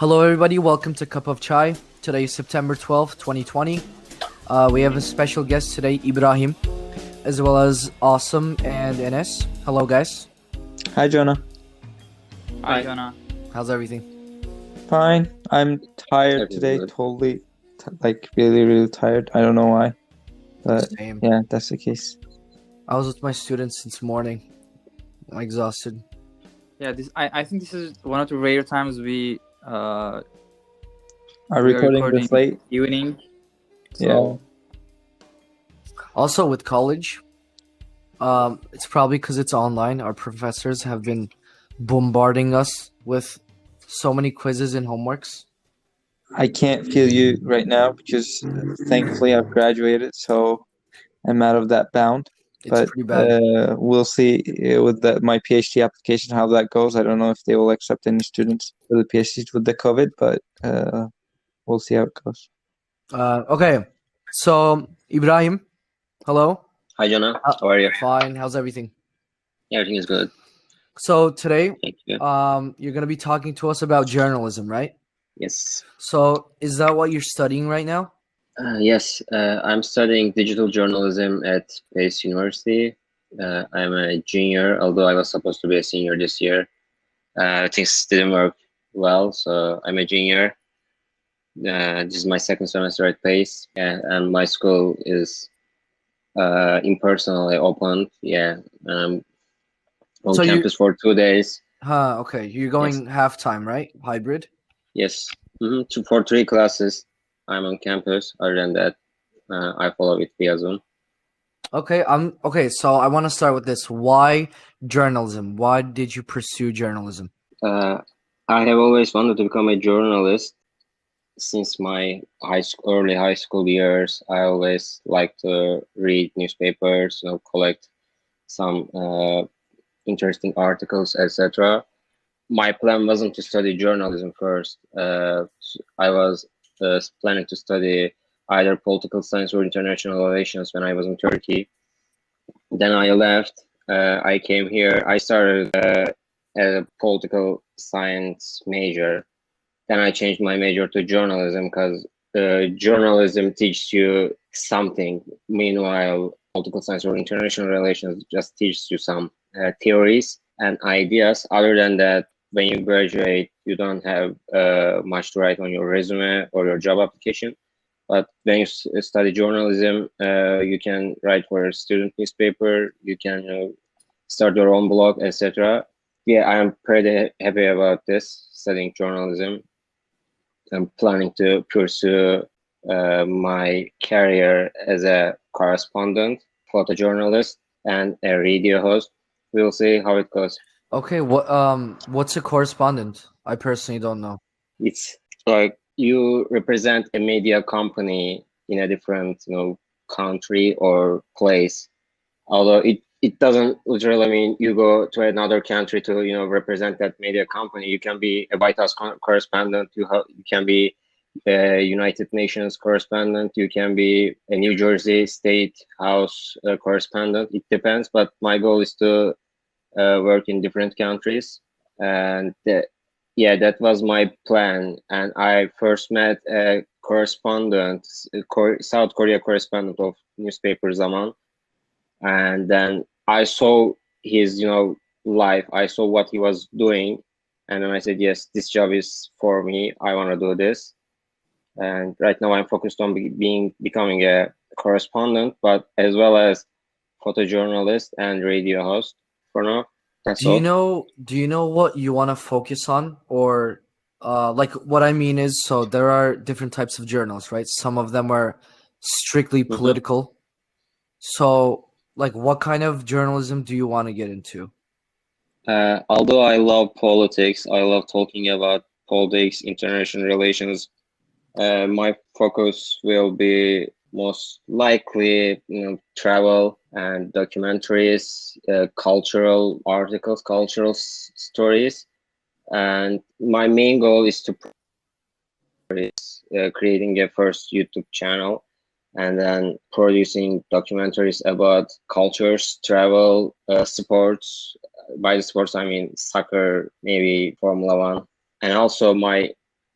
Hello, everybody. Welcome to Cup of Chai. Today is September 12th, 2020. We have a special guest today, Ibrahim, as well as Asim and Enes. Hello, guys. Hi, Jonah. Hi, Hi. Jonah. How's everything? Fine. I'm tired Everything's today. good. Totally, really, really tired. I don't know why, but Same. yeah, that's the case. I was with my students since morning. I'm exhausted. Yeah, I think this is one of the rare times we Are are recording recording this late? evening. Yeah. So Also, with college, it's probably because it's online. Our professors have been bombarding us with so many quizzes and homeworks. I can't feel you right now because thankfully I've graduated, so I'm out of that bound. It's But pretty bad. we'll see with my PhD application how that goes. I don't know if they will accept any students for the PhDs with the COVID, but we'll see how it goes. Okay. So, Ibrahim, hello. Hi, Jonah. How are you? Fine. How's everything? Yeah, everything is good. So today, Thank you. you're gonna be talking to us about journalism, right? Yes. So is that what you're studying right now? Yes, I'm studying digital journalism at Pace University. I'm a junior, although I was supposed to be a senior this year. Things didn't work well, so I'm a junior. This is my second semester at Pace, and my school is impersonally opened. Yeah, on So campus for 2 days. okay. You're Yes. going half-time, right? Hybrid? Yes. For 3 classes, I'm on campus. Other than that, I follow it via Zoom. Okay, so I want to start with this. Why journalism? Why did you pursue journalism? Uh, I have always wanted to become a journalist since my early high school years. I always like to read newspapers, collect some interesting articles, etc. My plan wasn't to study journalism first. I was planning to study either political science or international relations when I was in Turkey. Then I left. I came here. I started a political science major. Then I changed my major to journalism because journalism teaches you something. Meanwhile, political science or international relations just teaches you some theories and ideas. Other than that, when you graduate, you don't have much to write on your resume or your job application. But when you study journalism, you can write for a student newspaper, you can start your own blog, etc. Yeah, I'm pretty happy about this, studying journalism. I'm planning to pursue my career as a correspondent, photojournalist, and a radio host. We'll see how it goes. Okay, what's a correspondent? I personally don't know. It's like you represent a media company in a different, country or place. Although it doesn't literally mean you go to another country to represent that media company. You can be a White House correspondent. You can be a United Nations correspondent. You can be a New Jersey State House correspondent. It depends, but my goal is to work in different countries, and yeah, that was my plan. And I first met a correspondent, South Korea correspondent of newspaper Zaman, and then I saw his life. I saw what he was doing, and then I said, yes, this job is for me. I want to do this. And right now I'm focused on becoming a correspondent, but as well as photojournalist and radio host for now. That's all. Do you know what you want to focus on, or like what I mean is, so there are different types of journals, right? Some of them are strictly Mhm. political. So like what kind of journalism do you want to get into? Although I love politics, I love talking about politics, international relations. My focus will be most likely, travel and documentaries, cultural articles, cultural stories, and my main goal is to creating a first YouTube channel and then producing documentaries about cultures, travel, sports. By the sports, I mean soccer, maybe Formula One. And also my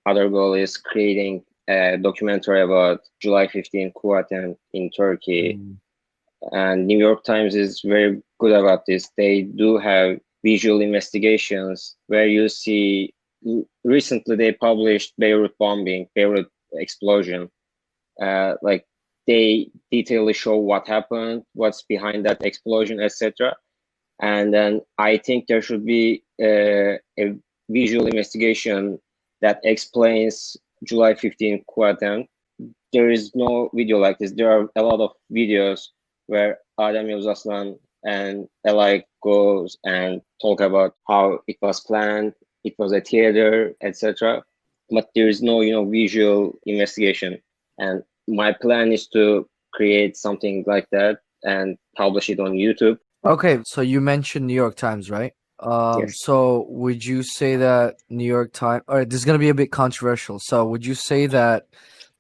other goal is creating a documentary about July 15 coup attempt in Turkey. And New York Times is very good about this. They do have visual investigations where you see, recently they published Beirut explosion. Like they detailedly show what happened, what's behind that explosion, etc. And then I think there should be a visual investigation that explains July 15 coup attempt. There is no video like this. There are a lot of videos where Adem Yavuzaslan and Eli goes and talk about how it was planned, it was a theater, etc. But there is no, visual investigation. And my plan is to create something like that and publish it on YouTube. Okay, so you mentioned New York Times, right? Yes. So would you say that New York Times, all right, this is gonna be a bit controversial. So would you say that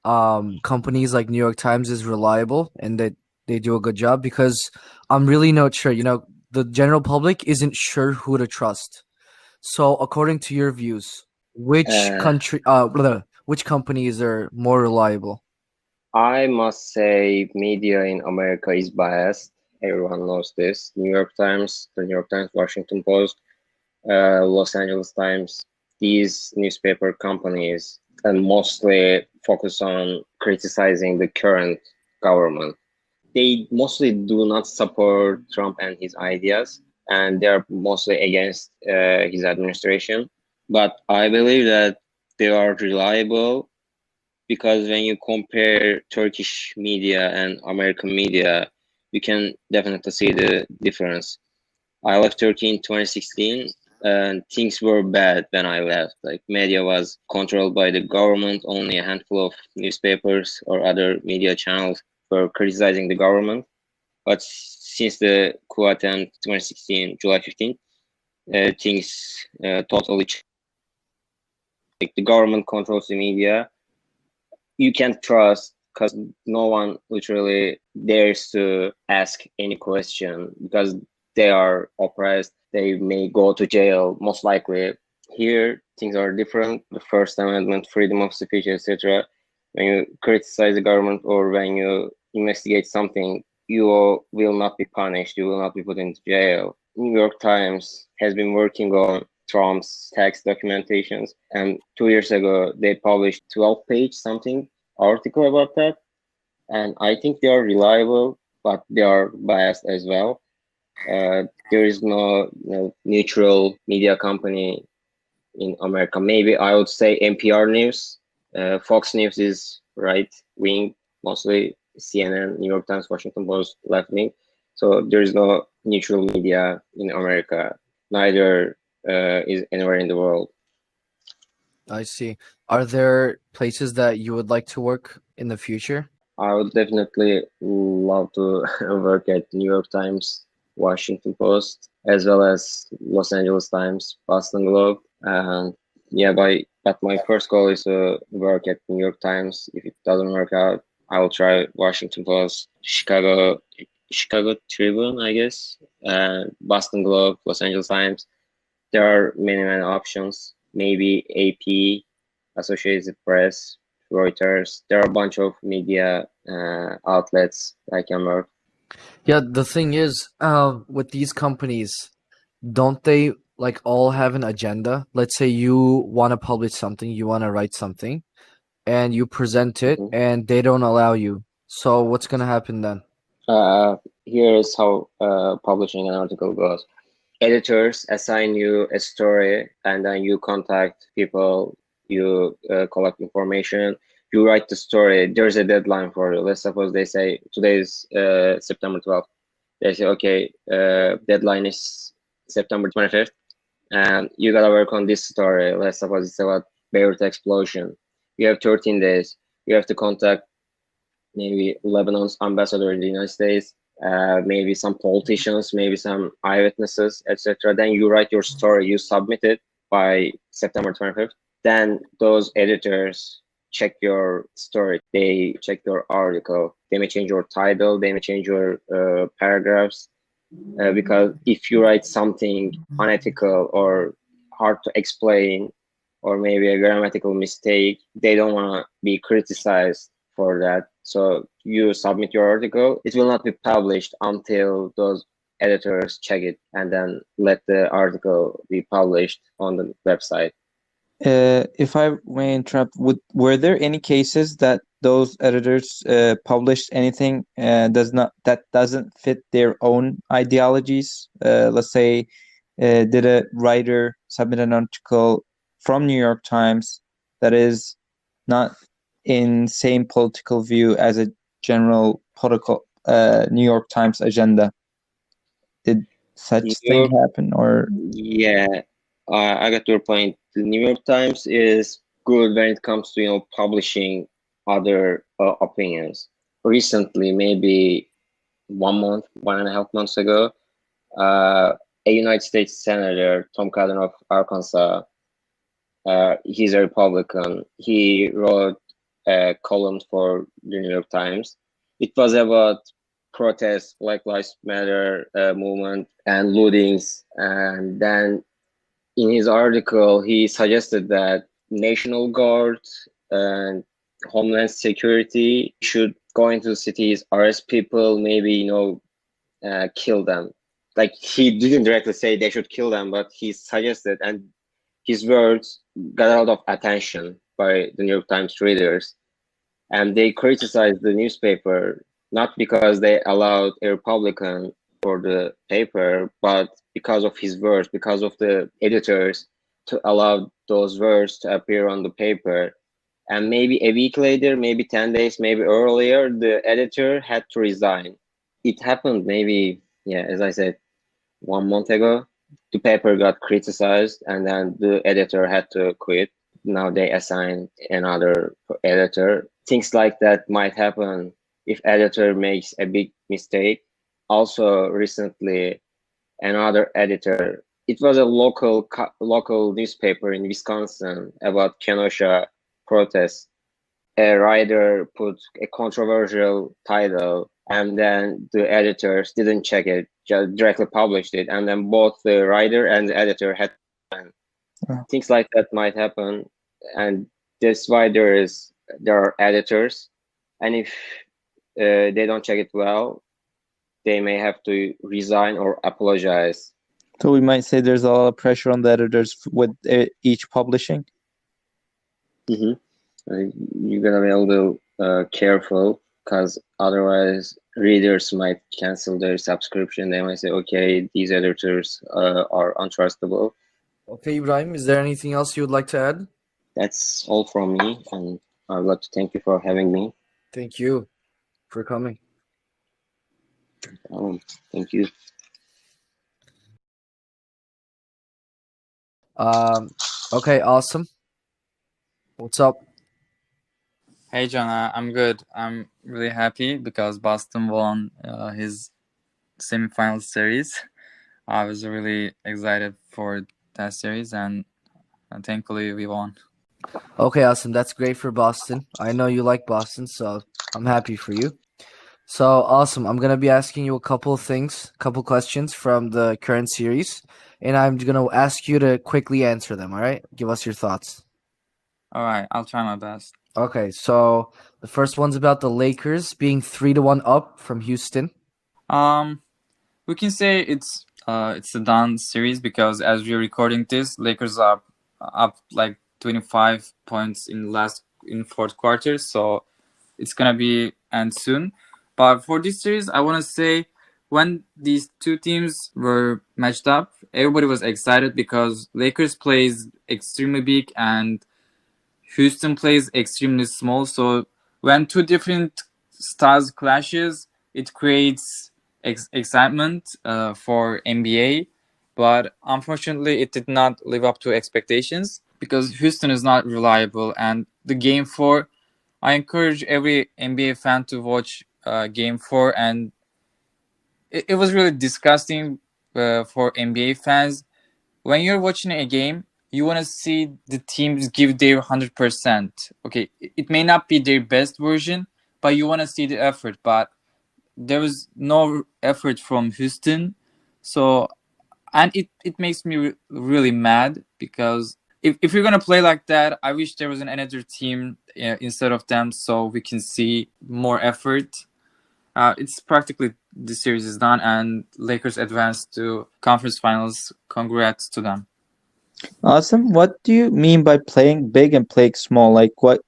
companies like New York Times is reliable and that they do a good job? Because I'm really not sure, the general public isn't sure who to trust. So according to your views, Uh, which companies are more reliable? I must say media in America is biased. Everyone knows this. New York Times, the New York Times, Washington Post, Los Angeles Times, these newspaper companies and mostly focus on criticizing the current government. They mostly do not support Trump and his ideas, and they're mostly against his administration. But I believe that they are reliable because when you compare Turkish media and American media, you can definitely see the difference. I left Turkey in 2016 and things were bad when I left. Like media was controlled by the government, only a handful of newspapers or other media channels were criticizing the government. But since the coup attempt 2016, July 15th, things totally changed. Like the government controls the media. You can't trust because no one literally dares to ask any question because they are oppressed. They may go to jail, most likely. Here, things are different. The First Amendment, freedom of speech, etc. When you criticize the government or when you investigate something, you will not be punished. You will not be put into jail. New York Times has been working on Trump's tax documentations, and 2 years ago they published 12-page something article about that, and I think they are reliable, but they are biased as well. There is no, neutral media company in America. Maybe I would say NPR News. Fox News is right wing, mostly CNN, New York Times, Washington Post, left wing. So there is no neutral media in America. Neither is anywhere in the world. I see. Are there places that you would like to work in the future? I would definitely love to work at New York Times, Washington Post, as well as Los Angeles Times, Boston Globe, and yeah, but my first goal is to work at New York Times. If it doesn't work out, I will try Washington Post, Chicago Tribune, I guess, Boston Globe, Los Angeles Times. There are many options. Maybe AP, Associated Press, Reuters. There are a bunch of media outlets that I can work. Yeah, the thing is, with these companies, don't they like all have an agenda? Let's say you want to publish something, you want to write something, and you present it, Mhm. and they don't allow you. So what's gonna happen then? Here is how publishing an article goes. Editors assign you a story, and then you contact people, you collect information, you write the story. There's a deadline for you. Let's suppose they say today is September 12th. They say, okay, deadline is September 25th, and you gotta work on this story. Let's suppose it's about Beirut explosion. You have 13 days. You have to contact maybe Lebanon's ambassador in the United States, maybe some politicians, maybe some eyewitnesses, etc. Then you write your story, you submit it by September 25th. Then those editors check your story, they check your article, they may change your title, they may change your paragraphs, because if you write something unethical or hard to explain or maybe a grammatical mistake, they don't want to be criticized for that. So you submit your article, it will not be published until those editors check it and then let the article be published on the website. If I may interrupt, were there any cases that those editors published anything that doesn't fit their own ideologies? Let's say, did a writer submit an article from New York Times that is not in same political view as a general political New York Times agenda? Did such New thing York, happen, or yeah, I got your point. The New York Times is good when it comes to publishing other opinions. Recently, maybe 1 month, 1.5 months ago, a United States Senator, Tom Cotton of Arkansas, he's a Republican. He wrote a column for the New York Times. It was about protests, Black Lives Matter movement, and lootings. And then in his article, he suggested that National Guard and Homeland Security should go into cities, arrest people, maybe kill them. Like, he didn't directly say they should kill them, but he suggested, and his words got a lot of attention by the New York Times readers, and they criticized the newspaper not because they allowed a Republican for the paper, but because of his words, because of the editors to allow those words to appear on the paper. And maybe a week later, maybe 10 days, maybe earlier, the editor had to resign. It happened maybe, yeah, as I said, 1 month ago. The paper got criticized and then the editor had to quit. Now they assign another editor. Things like that might happen if editor makes a big mistake. Also, recently, another editor, it was a local newspaper in Wisconsin about Kenosha protests. A writer put a controversial title, and then the editors didn't check it, just directly published it, and then both the writer and the editor had things like that might happen, and that's why there are editors, and if they don't check it well, they may have to resign or apologize. so we might say there's a lot of pressure on the editors with each publishing? You gotta be a little careful, because otherwise readers might cancel their subscription. They might say, okay, these editors are untrustable. Okay, Ibrahim, is there anything else you would like to add? That's all from me, and I would like to thank you for having me. Thank you for coming. Thank you. Okay, awesome. What's up? Hey, John, I'm good. I'm really happy because Boston won his semifinal series. I was really excited for that series, and thankfully we won. Okay, awesome. That's great for Boston. I know you like Boston, so I'm happy for you. So awesome. I'm gonna be asking you a couple of things, couple questions from the current series, and I'm gonna ask you to quickly answer them. All right? Give us your thoughts. All right, I'll try my best. Okay, so the first one's about the Lakers being 3-1 up from Houston. We can say it's a done series because as we're recording this, Lakers are up like 25 points in fourth quarter, so it's gonna be end soon. But for this series, I want to say when these two teams were matched up, everybody was excited because Lakers plays extremely big and Houston plays extremely small. So when two different styles clashes, it creates excitement for NBA. But unfortunately, it did not live up to expectations because Houston is not reliable. And the game four, I encourage every NBA fan to watch Game 4, and it was really disgusting for NBA fans. When you're watching a game, you want to see the teams give their 100%. Okay, it may not be their best version, but you want to see the effort. But there was no effort from Houston, so and it makes me really mad because if you're gonna play like that, I wish there was another team instead of them, so we can see more effort. It's practically the series is done, and Lakers advanced to conference finals. Congrats to them. Awesome. What do you mean by playing big and playing small? Like, what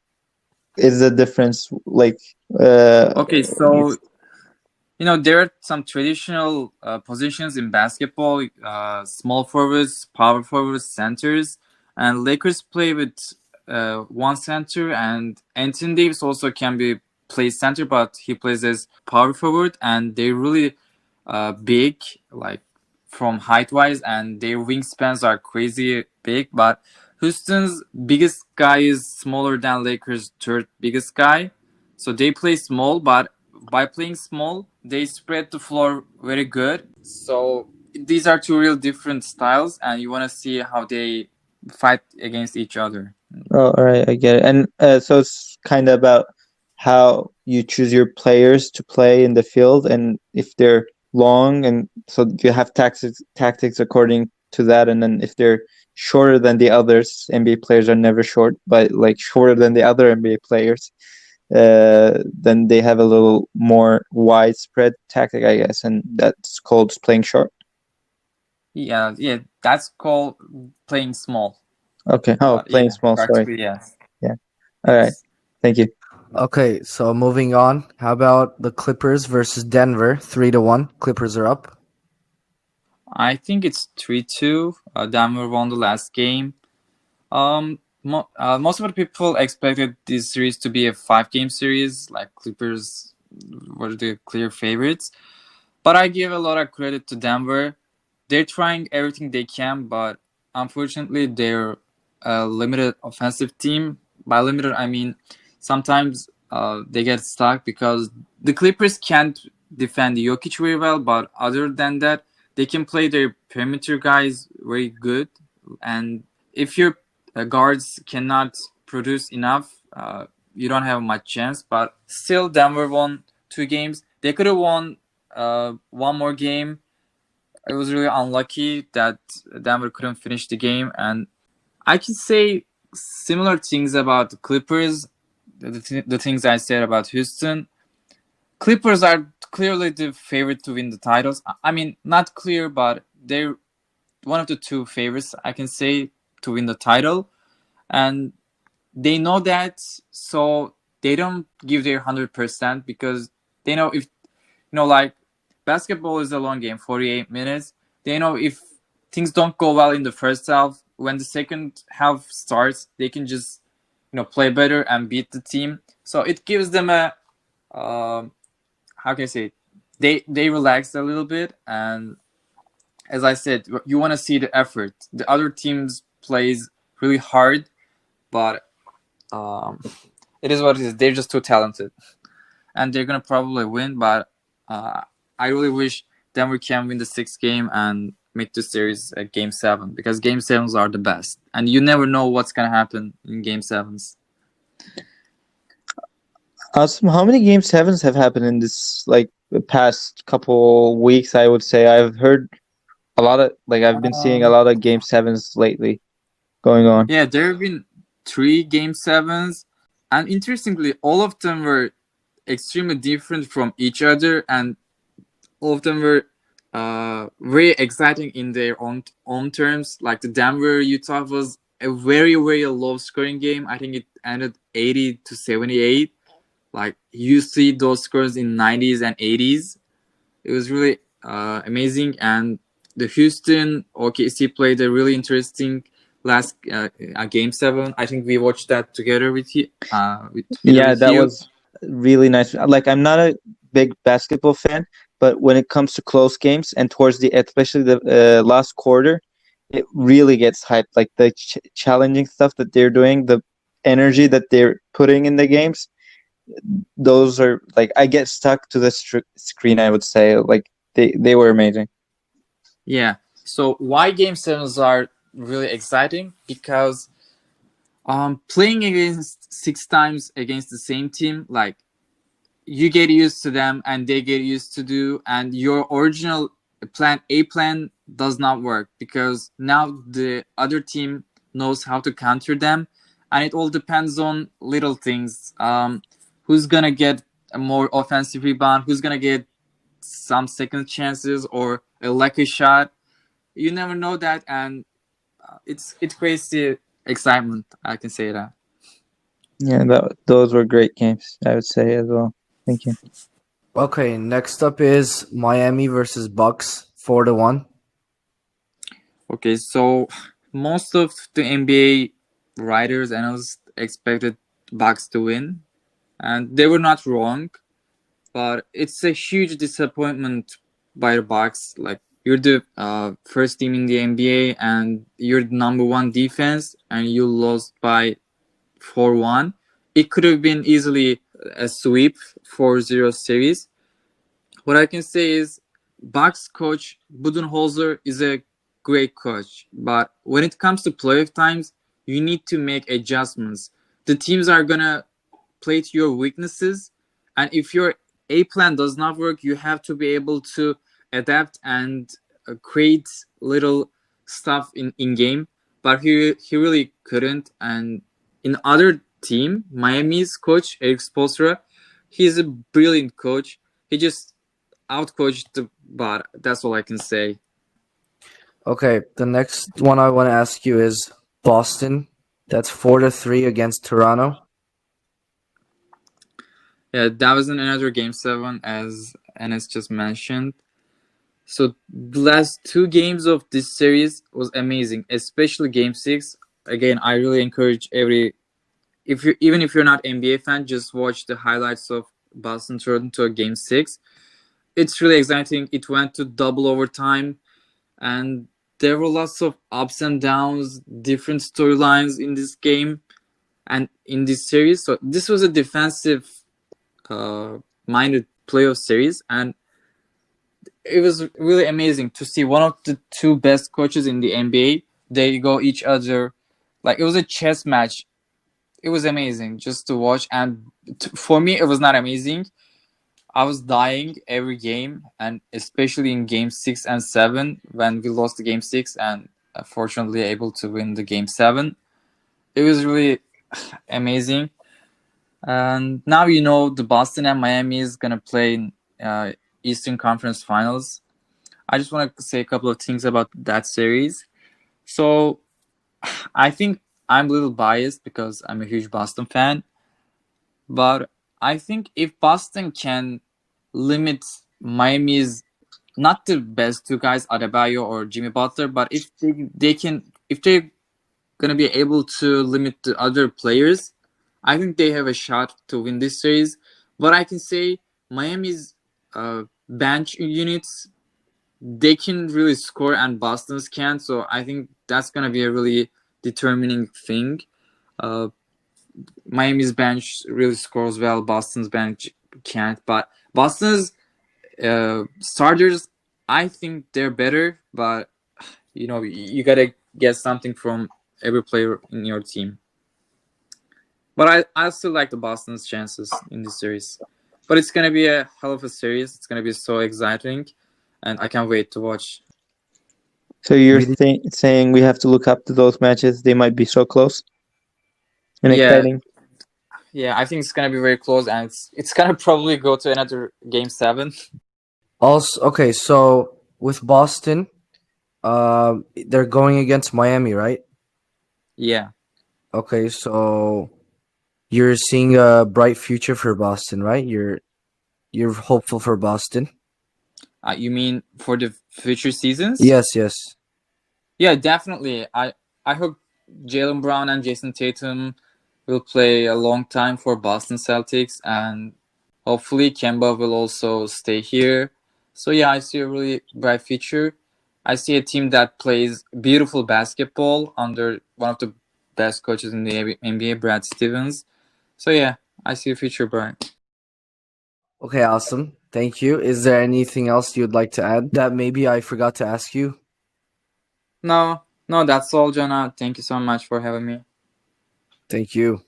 is the difference? Like, Okay, so there are some traditional positions in basketball: small forwards, power forwards, centers, and Lakers play with one center, and Anthony Davis also can be plays center, but he plays as power forward, and they're really big, like from height wise, and their wingspans are crazy big. But Houston's biggest guy is smaller than Lakers' third biggest guy, so they play small, but by playing small, they spread the floor very good. So these are two real different styles, and you want to see how they fight against each other. oh, all right, I get it. And so it's kind of about how you choose your players to play in the field, and if they're long, and so you have tactics according to that. And then if they're shorter than the others, NBA players are never short, but like shorter than the other NBA players, then they have a little more widespread tactic, I guess, and that's called playing short. Yeah, that's called playing small. Okay. Oh, But playing yeah, small. Sorry. practically yes. Yeah. All right. Yes. Thank you. Okay, so moving on. How about the Clippers versus Denver? 3-1. Clippers are up. I think it's 3-2. Denver won the last game. Most of the people expected this series to be a 5-game series, like Clippers were the clear favorites. But I give a lot of credit to Denver. They're trying everything they can, but unfortunately, they're a limited offensive team. By limited, I mean sometimes they get stuck because the Clippers can't defend Jokic very well, but other than that, they can play their perimeter guys very good. And if your guards cannot produce enough, you don't have much chance. But still, Denver won 2 games. They could have won one more game. It was really unlucky that Denver couldn't finish the game. And I can say similar things about the Clippers, the things I said about Houston. Clippers are clearly the favorite to win the titles. I mean, not clear, but they're one of the two favorites, I can say, to win the title. And they know that, so they don't give their 100% because they know if, like basketball is a long game, 48 minutes. They know if things don't go well in the first half, when the second half starts, they can just, play better and beat the team. So it gives them a, how can I say it? They relax a little bit, and as I said, you want to see the effort. The other teams plays really hard, but it is what it is. They're just too talented, and they're gonna probably win. But I really wish Denver can win the 6th game and make the series a Game 7, because Game 7s are the best, and you never know what's gonna happen in Game 7s. Awesome. How many game sevens have happened in this like the past couple weeks? I would say I've heard a lot of I've been seeing a lot of game sevens lately going on. Yeah, there have been 3 Game 7s, and interestingly, all of them were extremely different from each other, and all of them were very exciting in their own terms. Like the Denver Utah was a very very low scoring game. I think it ended 80-78. Like you see those scores in 90s and 80s. It was really amazing. And the Houston OKC played a really interesting last Game 7. I think we watched that together with you. Yeah, that You. was really nice. Like I'm not a big basketball fan, but when it comes to close games and towards the especially the last quarter, it really gets hyped. Like the challenging stuff that they're doing, the energy that they're putting in the games, those are like I get stuck to the screen. I would say like they were amazing. Yeah. So why Game 7s are really exciting? Because playing against 6 times against the same team, like you get used to them and they get used to do, and your original plan does not work because now the other team knows how to counter them, and it all depends on little things. Who's gonna get a more offensive rebound? Who's gonna get some second chances or a lucky shot? You never know that, and it creates the excitement. I can say that. Yeah, those were great games, I would say as well. Thank you. Okay, next up is Miami versus Bucks, 4-1. Okay, so most of the NBA writers and analysts expected Bucks to win, and they were not wrong. But it's a huge disappointment by the Bucks. Like, you're the first team in the NBA, and you're the number one defense, and you lost by 4-1. It could have been easily a sweep 4-0 series. What I can say is Bucks coach Budenholzer is a great coach, but when it comes to playoff times, you need to make adjustments. The teams are gonna play to your weaknesses, and if your A plan does not work, you have to be able to adapt and create little stuff in game. But he really couldn't. And in other team, Miami's coach Eric Spoelstra, he's a brilliant coach. He just outcoached the but that's all I can say. Okay, the next one I want to ask you is Boston. That's 4-3 against Toronto. Yeah, that was in another game 7, as Enes just mentioned. So the last 2 games of this series was amazing, especially game 6. Again, I really encourage if you even if you're not NBA fan, just watch the highlights of Boston Toronto game 6. It's really exciting. It went to double overtime, and there were lots of ups and downs, different storylines in this game and in this series. So this was a defensive minded playoff series, and it was really amazing to see one of the 2 best coaches in the NBA. They go each other, like it was a chess match. It was amazing just to watch, and for me, it was not amazing. I was dying every game, and especially in game 6 and 7 when we lost the game 6 and fortunately able to win the game 7. It was really amazing. And now the Boston and Miami is gonna play in Eastern Conference Finals. I just want to say a couple of things about that series. So I think I'm a little biased because I'm a huge Boston fan, but I think if Boston can limit Miami's not the best 2 guys, Adebayo or Jimmy Butler, but if they're gonna be able to limit the other players, I think they have a shot to win this series. But I can say Miami's bench units, they can really score and Boston's can't. So I think that's gonna be a really determining thing. Uh, Miami's bench really scores well. Boston's bench can't. But Boston's starters, I think they're better. But you gotta get something from every player in your team. But I still like the Boston's chances in this series. But it's gonna be a hell of a series. It's gonna be so exciting, and I can't wait to watch. So you're Really? saying we have to look up to those matches? They might be so close and Yeah, exciting. yeah, I think it's gonna be very close, and it's gonna probably go to another game 7. Also, okay, so with Boston, they're going against Miami, right? Yeah, Okay, so you're seeing a bright future for Boston, right? You're hopeful for Boston. you mean for the future seasons? Yes, yes. Yeah, definitely. I hope Jalen Brown and Jason Tatum will play a long time for Boston Celtics, and hopefully Kemba will also stay here. So yeah, I see a really bright future. I see a team that plays beautiful basketball under one of the best coaches in the NBA, Brad Stevens. So yeah, I see a future bright. Okay, awesome. Thank you. Is there anything else you'd like to add that maybe I forgot to ask you? No, no, that's all, Jonah. Thank you so much for having me. Thank you.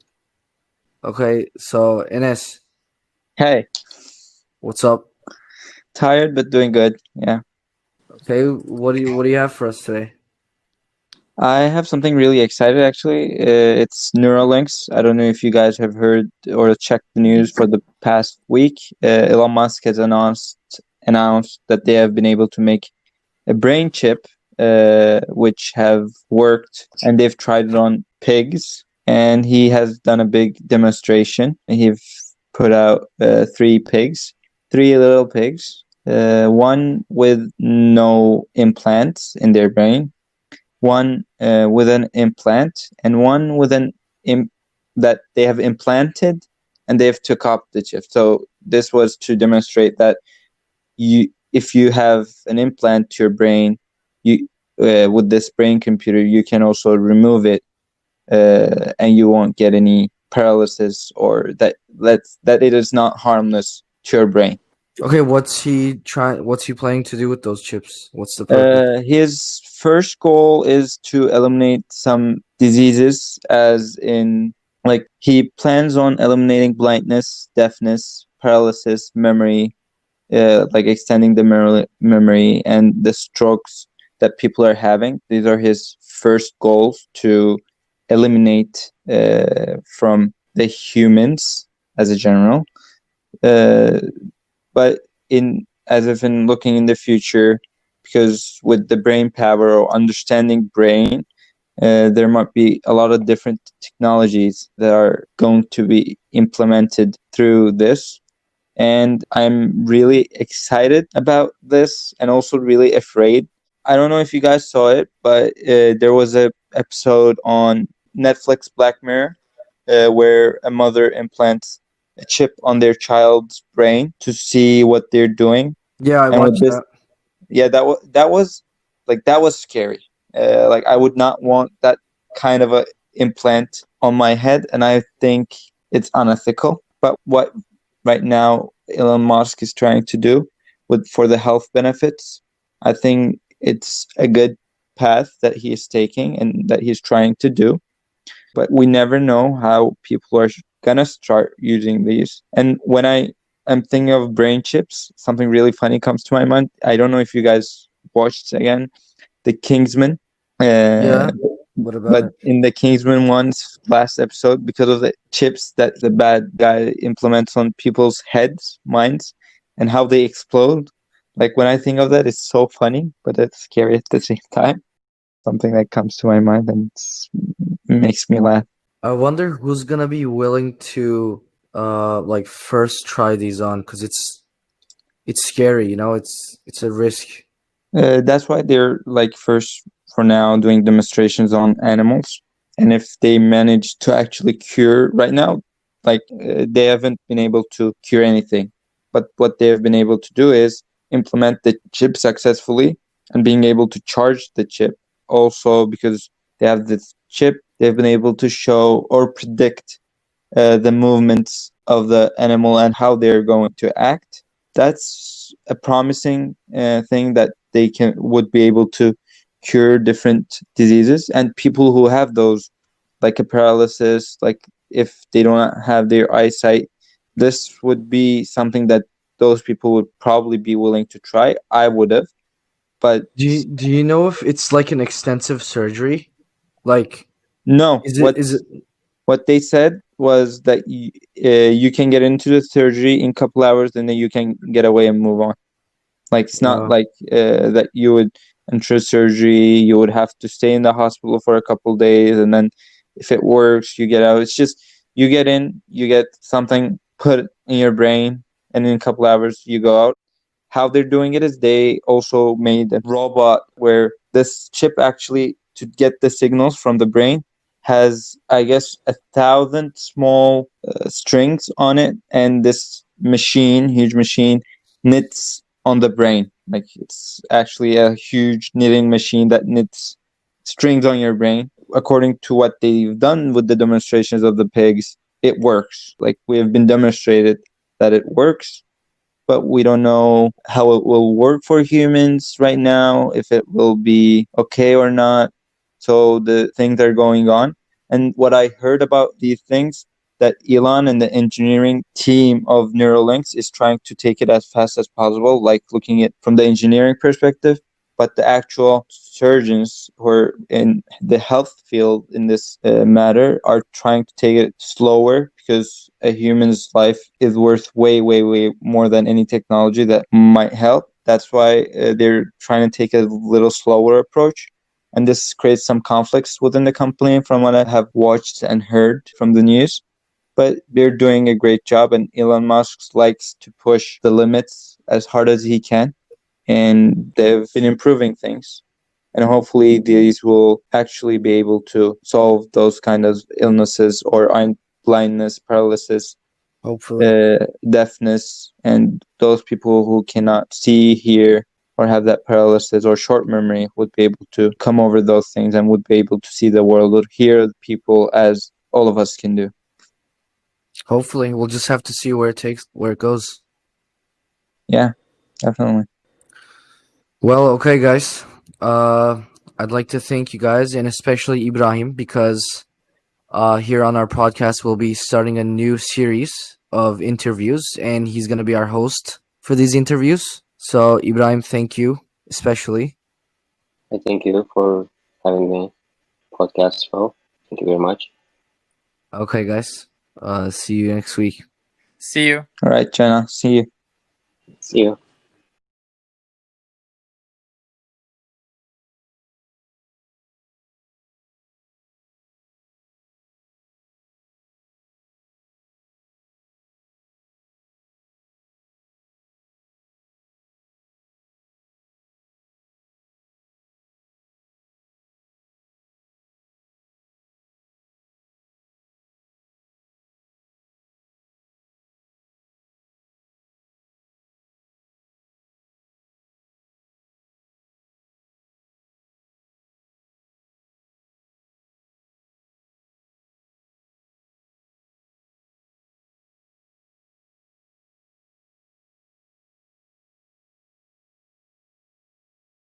Okay, so Enes, Hey, what's up? tired but doing good. Yeah. Okay, what do you have for us today? I have something really excited actually. It's Neurolinks. I don't know if you guys have heard or checked the news for the past week. Elon Musk has announced that they have been able to make a brain chip, which have worked, and they've tried it on pigs. And he has done a big demonstration. He've put out three pigs, three little pigs, one with no implants in their brain, one with an implant, and one with that they have implanted, and they've took up the chip. So this was to demonstrate that if you have an implant to your brain, you with this brain computer, you can also remove it, and you won't get any paralysis, or that it is not harmless to your brain. Okay, what's he planning to do with those chips? What's the purpose? His first goal is to eliminate some diseases, as in, like, he plans on eliminating blindness, deafness, paralysis, memory, like extending the memory and the strokes that people are having. These are his first goals to eliminate from the humans as a general. Uh, but in as if in looking in the future, because with the brain power or understanding brain, there might be a lot of different technologies that are going to be implemented through this. And I'm really excited about this and also really afraid. I don't know if you guys saw it, but there was a episode on Netflix, Black Mirror, where a mother implants a chip on their child's brain to see what they're doing. Yeah, I And with watched this, that. yeah, that was scary. Like, I would not want that kind of a implant on my head, and I think it's unethical. But what right now Elon Musk is trying to do with for the health benefits, I think it's a good path that he is taking and that he's trying to do. But we never know how people are gonna start using these. And when I am thinking of brain chips, something really funny comes to my mind. I don't know if you guys watched again the Kingsman. Uh, Yeah. What about but it? in the Kingsman one's last episode, because of the chips that the bad guy implements on people's heads, minds, and how they explode, like, when I think of that, it's so funny, but it's scary at the same time. Something that comes to my mind and makes me laugh. I wonder who's gonna be willing to like first try these on, because it's scary, you know, it's a risk. That's why they're, like, first for now doing demonstrations on animals, and if they manage to actually cure right now, like, they haven't been able to cure anything, but what they have been able to do is implement the chip successfully and being able to charge the chip. Also, because they have this chip, they've been able to show or predict the movements of the animal and how they're going to act. That's a promising thing that they can would be able to cure different diseases, and people who have those, like a paralysis, like if they don't have their eyesight, this would be something that those people would probably be willing to try. I would have, but Do you know if it's like an extensive surgery? Like, no. is it What they said was that you can get into the surgery in a couple hours, and then you can get away and move on. Like, it's not uh like that you would enter surgery, you would have to stay in the hospital for a couple days, and then if it works, you get out. It's just you get in, you get something put in your brain, and in a couple hours you go out. How they're doing it is they also made a robot where this chip actually, to get the signals from the brain, has, I guess, 1,000 small strings on it, and this machine, huge machine, knits on the brain. Like, it's actually a huge knitting machine that knits strings on your brain. According to what they've done with the demonstrations of the pigs, it works. Like, we have been demonstrated that it works, but we don't know how it will work for humans right now, if it will be okay or not. So the things are going on. And what I heard about these things, that Elon and the engineering team of Neurolinks is trying to take it as fast as possible, like looking at from the engineering perspective. but the actual surgeons who are in the health field in this matter are trying to take it slower, because a human's life is worth way, way, way more than any technology that might help. That's why they're trying to take a little slower approach. And this creates some conflicts within the company from what I have watched and heard from the news. But they're doing a great job, and Elon Musk likes to push the limits as hard as he can, and they've been improving things. And hopefully these will actually be able to solve those kind of illnesses, or blindness, paralysis, Hopefully. deafness, and those people who cannot see, hear, or have that paralysis or short memory would be able to come over those things and would be able to see the world, would hear the people as all of us can do. Hopefully. We'll just have to see where it goes. Yeah, definitely. Well, okay, guys. I'd like to thank you guys, and especially Ibrahim, because here on our podcast we'll be starting a new series of interviews, and he's gonna be our host for these interviews. So, Ibrahim, thank you, especially. I thank you for having me podcast show. Thank you very much. Okay, guys. See you next week. See you. All right, Jenna. See you. See you.